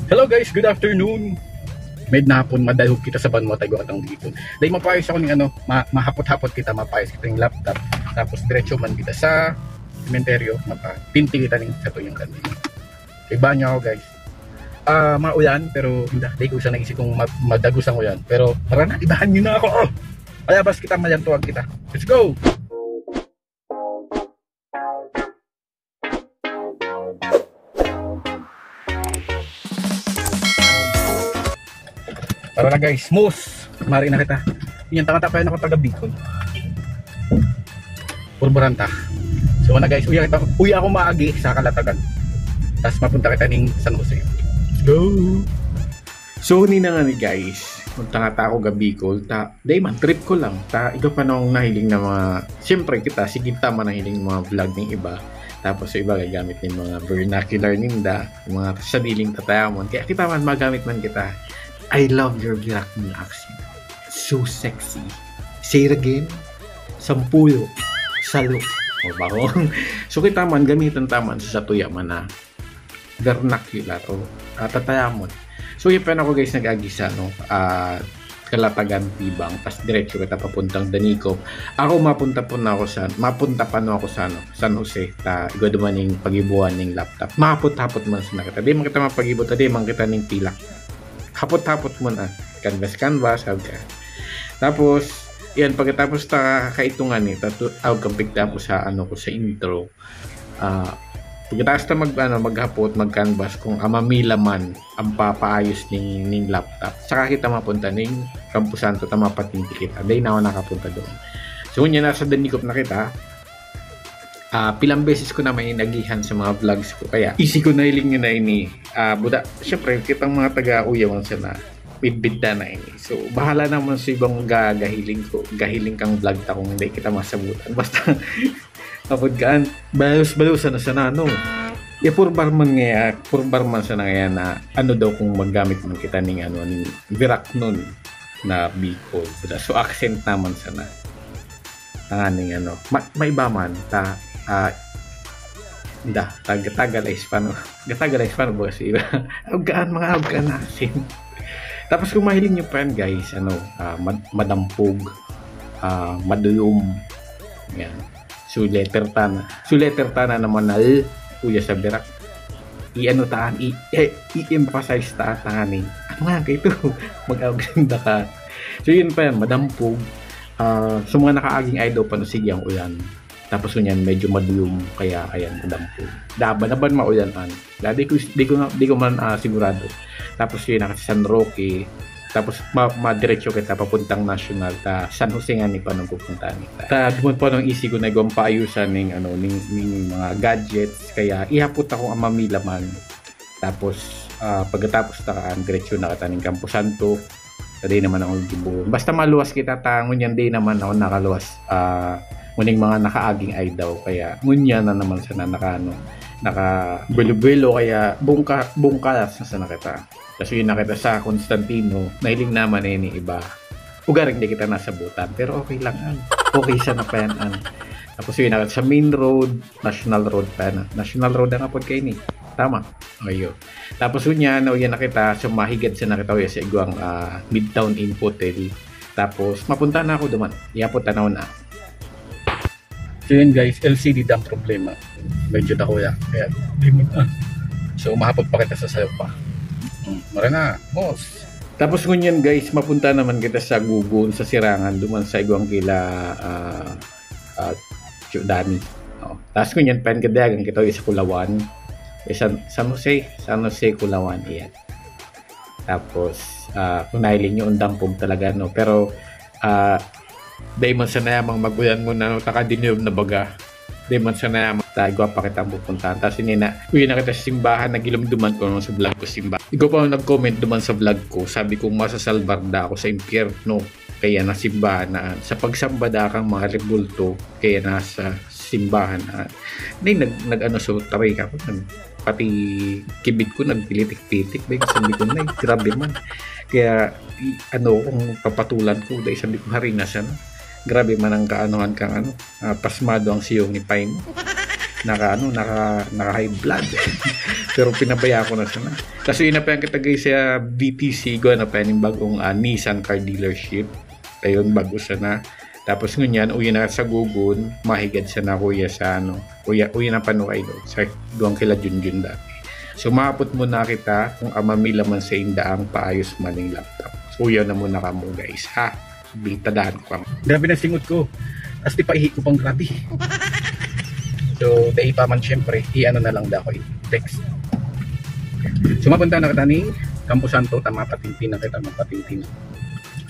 Hello guys, good afternoon. Med nahapon madahog kita sa banwa tayo atang dito. Dahil mapayos ako ng mahapot-hapot kita, mapayos kita ng laptop. Tapos diretso man kita sa sementeryo, mapapinti kita ng sa tuyong kanina. Iba niya ako guys. Maulan pero hindi ko siya naisip kung madagos ang ulan. Pero tara na, ibahan niyo na ako. Kaya bas kita mayantuan kita. Let's go! Tara na guys, moose! Mari na kita. Yan, tanga-taka yan ako taga Bicol. Purburanta. So na guys, uwi ako maagi sa Kalatagan. Tapos mapunta kita ng San Jose. Let's go! So ni na nga ni guys, punta nga ako ga Bicol. Day man, trip ko lang. Ikaw pa nung nahiling na mga, siyempre kita, sige tama nahiling mga vlog ng iba. Tapos yung iba gagamit ng mga vernacular ninda, yung mga sadiling tatayamon. Kaya kita man magamit man kita. I love your Veracruz accent. So sexy. Say it again. Sampulo. Salo. O bako. So kita man gamitan taman sa tuya man na vernacular o tatayamon. So yung pen ako guys nag-agisa no. Kalatagan Tibang. Tapos diretso kita papuntang Danicov. Ako mapunta pa no ako sa San Jose. Igwa duman yung pagibuan ng laptop. Mahapot-hapot man sa nakita. Di man kita mapagibot. Di man kita ng pilak. Hapot-hapot mo na. Canvas, okay. Tapos, yan, pagkatapos kaitungan awag kampig tapos sa sa intro. Pagkatapos maghapot, mag-canvas kung mamila man ang papaayos ng laptop. Saka kita mapunta ng Camposanto, mapatinti kita. Dahil na ako nakapunta doon. So, yun nasa Danicov na kita. Pilang beses ko na may nagihan sa mga vlogs ko kaya easy ko na hiling nyo na ini buda syempre kitang mga taga-uyawan sa na bidbidda na ini so bahala naman sa ibang gahiling kang vlog ta kung hindi kita masabutan basta kapag gaan balos-balosan na sana purbar man sana nga na daw kung maggamit man kita ng ng Veracruz na Bicol so accent naman sana ning may iba man Gatagal ay Hispano ba kasi awgaan natin. Tapos kung mahiling nyo pa yan guys madampog maduyom yan suleter tana naman na kuya sa berak i-emphasize tanganin nga kayo mag-awganda ka so yun pa yan madampog so mga nakaaging idol pa no sige ang ulan. Tapos kunyan medyo maduyom kaya ayan madampo. Naban maulan-an. Di ko man sigurado. Tapos yun nakasi San Roque. Tapos madiretso kita papuntang national San Jose nga ni panong pupuntahan kita. Duman pa nung easy ko na igawang paayusan ng mga gadgets kaya ihapot ako ang mamila man. Tapos pagkatapos diretso na kita ng Camposanto. Day naman ako gibuon. Basta maluwas kita ngunyan day naman ako nakaluwas. Muning mga nakaaging ay daw kaya ngunya na naman sana naka belo kaya bungkalas na sana kita kasi yun nakita sa Constantino nahiling naman ni iba ugaring di kita nasabutan pero okay lang okay sana pa yan tapos yun nakita sa main road national road ang apod kayo ni tama ayo tapos yun yan nakita sa mahigad sa nakita sa igwang Midtown Inn Hotel tapos mapunta na ako duman iapot tanaw na. So yun guys, LCD ang problema. Medyo dakuya. Kaya limit na. So mahapag pa kita sa sayo pa. Mara na, boss. Tapos ngunyan guys, mapunta naman kita sa Gugun, sa Sirangan, duman sa igwang kila Dani. Tapos ngunyan, pen kadagang kita sa Kulawan. San Jose, Kulawan. Iyan. Tapos, kung nahiling nyo, undampog talaga, no? Pero, dahil man sa nayamang magulan mo na takadinilom na baga. Dahil man sa nayamang tayo pa kita pupuntahan. Tapos yun na kita sa simbahan nagilom-duman ko sa vlog ko simbahan. Ikaw pa nag-comment duman sa vlog ko. Sabi ko masasalbarda ako sa impyerno. Kaya na simbahan na. Sa pagsambada kang mga rebulto. Kaya nasa simbahan na. Dahil so taray ka ko. Pati kibid ko nagpilitik-pitik. Dahil sabi ko na grabe man. Kaya kung papatulan ko dahil sabi ko harinasan grabe man ang kaanohan kang pasmado ang siyong ni Pain naka high blood Pero pinabaya ko na sana. Kasi yun na pa yung kita guys sa BTC ko na pa yung bagong Nissan car dealership. Ayun, bago sana. Tapos ngunyan, uwi na sa Gugun, mahigad siya na kuya sa uwi na panuay doon. Sa doon kila Junjun dati. So maapot muna kita kung mamila man sa indaang paayos man ng laptop. So uya na muna ka mo guys ha. Bitadaan ko. Grabe na singot ko. As di pa ihi ko pang grabe. So dahil pa man syempre, i-ano na lang dako i-text. So mapunta na kita ni Campo Santo, tama patintin na kita mapatintin.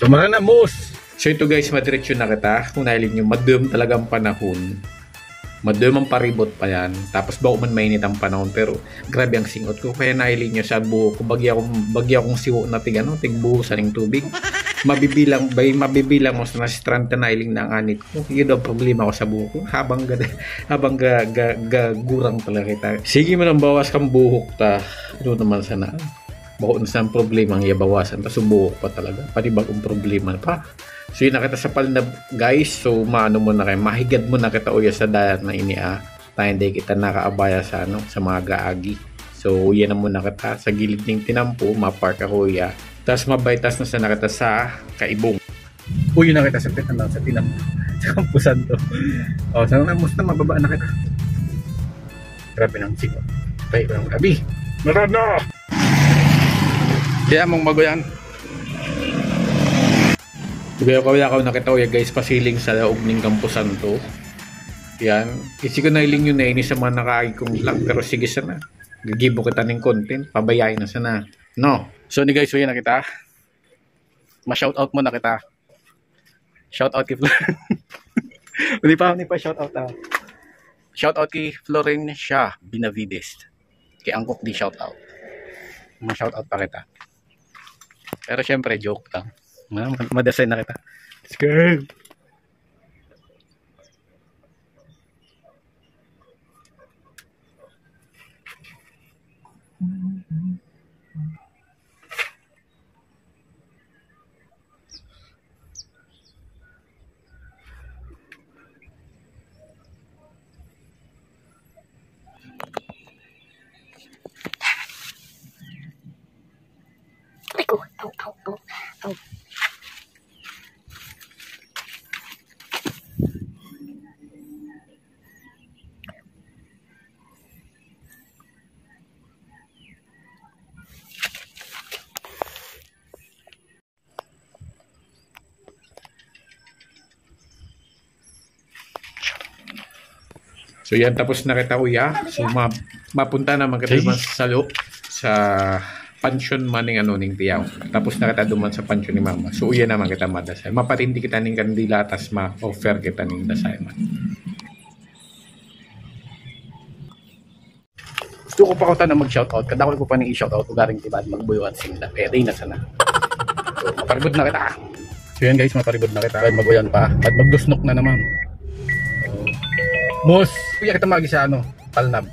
So mga namos! So ito guys, madiretso na kita. Kung nailin nyo, madum talagang panahon. Madum ang paribot pa yan. Tapos bago man mainit ang panahon. Pero grabe ang singot ko. Kaya nailin nyo sa buho ko. Bagya akong siwo na tigbuhusan ng tubig. Mabibilang mo sa strand na nailing na ang anit ko. Yun ang problema ko sa buho ko. Habang gurang talaga kita. Sige mo nang bawas kang buhok ta. Ano naman sana. Bako na sa problema ang iyabawasan. Tapos buhok pa talaga. Panibagong problema pa. So yun nakita sa palnab guys. So maano mo na kayo. Mahigad mo na kita uya sa dalat na inia. Tayo hindi kita nakaabaya sa mga gaagi. So yan na muna kita. Sa gilid ng tinampo. Mapark ako uya. Tapos mabaitas na sa nakita sa Kaibong. Uy na kita sa tinampo. Sa Campo Santo. O sana na musta mababa na kita. Grabe ng siko. Tayo ng gabi. Marad na! Kaya mong magoyan. Kaya nakita ko guys pasiling sa laog ng Campo Santo. Yan. Kasi ko nailing yun na ini sa mga nakaagi kong vlog. Pero sige sana. Gigibo kita ng content. Pabayain na sana. No. So ni guys, na kita. Ma-shoutout mo na kita. Shoutout kay Hindi pa shoutout na. Shoutout kay Florencia Benavides. Kay Angkok di shoutout. Ma-shoutout pa kita. Pero syempre joke lang. Madasay na kita. Let's go! Ow. So yan, tapos na kita uya. So mapunta naman kita duman sa sa pansyon man ning tiyaw. Tapos na kita duman sa pansyon ni mama. So uya naman kita madasay. Mapatindi kita ning kandila tas ma-offer kita ning dasay man. Gusto ko pa ko na mag-shoutout. Kadako ko pa ning i-shoutout ugaring tibad magbuyo at singla. Kaya day na sana. So maparibod na kita. So yan guys, maparibod na kita. Mag-uyan pa. At magdusnok na naman. Mos, kuya kita magi sa Palnab.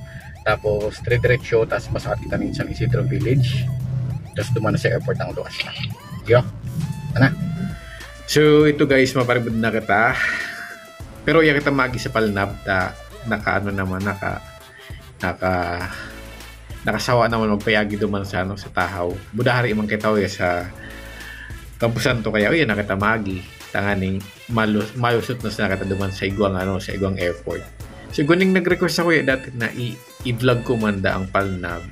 Tapos diretso, tapos masakit kita ng San Isidro Village. Tapos dumana sa airport ang luwas na. Yo. Ana. So ito guys, maparibod na kita. Pero iya kita magi sa Palnab ta nakasawa naman magpayagi duman sa sa Tahaw. Budahari man kita uya sa Campo Santo kaya uya na kita magi. Tanganing malusot na sa nakita duman sa Iguang sa Iguang Airport. So guning nag-request ako dati na i-vlog ko manda ang Palnab.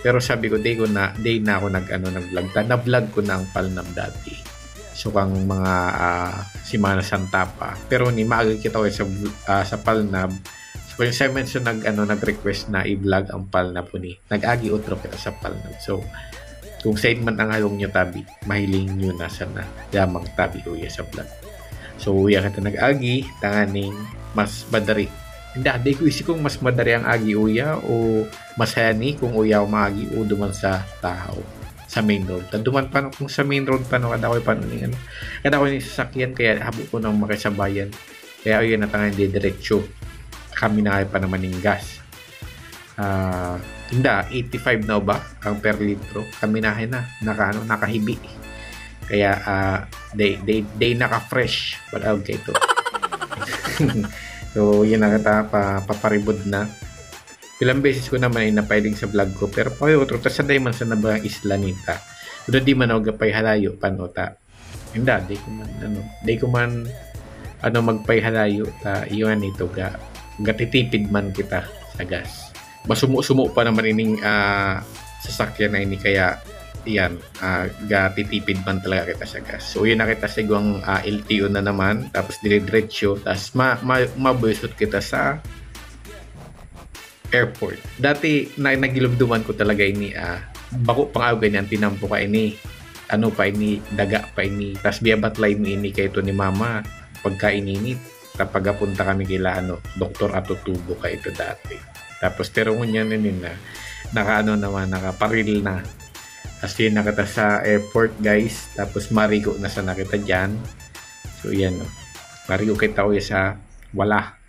Pero sabi ko day na ako nag-vlog. Na-vlog ko na ang Palnab dati. So kang mga Semana Santa pa. Pero ni maaga kita ko sa Palnab. So yung Simon so nag-request na i-vlog ang Palnab po ni. Nag-agi utro kita sa Palnab. So kung saan man ang halong nyo tabi, mahiling nyo na sana damang tabi uya sa vlog. So uya kita nag-agi, tanganing mas madari. Hindi ko isi kung mas madari ang agi uya o masaya ni kung uya o maagi o duman sa Tahaw sa main road. Duman pa kung sa main road pa kada ko pa kada ko ni sasakyan kaya habo ko nang makisabayan. Kaya uya na tanganing diretso. Kami na pa naman ng gas. Hindi, 85 na ba ang per litro? Kami na nakahibi. Kaya they naka-fresh pag okay, ito. So, yun na kita, paparibod na. Ilang beses ko naman ay napahiling sa vlog ko, pero payo otro ta sa man sa nabang isla nita. Pero di man ako gapay halayo panota. Hindi, di ko man magpay halayo ta iyon nito gatitipid man kita sa gas. Masumo pa naman ining sasakyan na ini kaya yan gatitipid man talaga kita sa gas. So yun nakita sa igwang LTO na naman, tapos dire-diretso, tapos mabusot kita sa airport. Dati nagilubduman ko talaga ini bako pang agaw ganyan tinampo ka ini daga pa ini, tapos biyabatlay mo ini kay to ni mama pagka ininit. Kapag punta kami kila Dr. Atutubo ka ito dati. Tapos pero ngunyan na nakaparil na. As yun nakita sa airport guys. Tapos marigo na sa nakita dyan. So yan marigo kita ko sa wala.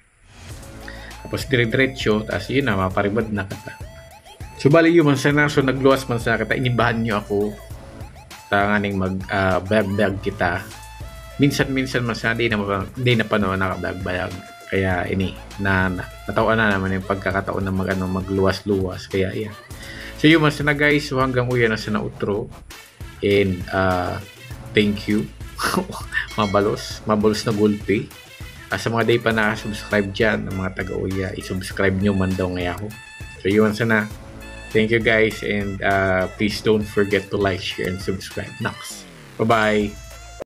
Tapos dire-diretso. Tapos yun maparibad na kita. So bali yun man sana. So nagluwas man sa kita. Inibahan nyo ako. Tanganing mag-bag kita. Minsan man sana di na pa nakabayag. Kaya natawa na naman yung pagkakataon na magluwas-luwas. Kaya yan. So yun man sana guys. So hanggang uyan na sa outro. And thank you. mabalos na gulpi. Sa mga day pa nakasubscribe dyan, ng mga taga-uya, isubscribe nyo man daw ngayon ako. So yun sana. Thank you guys, and please don't forget to like, share, and subscribe. Next. Bye-bye.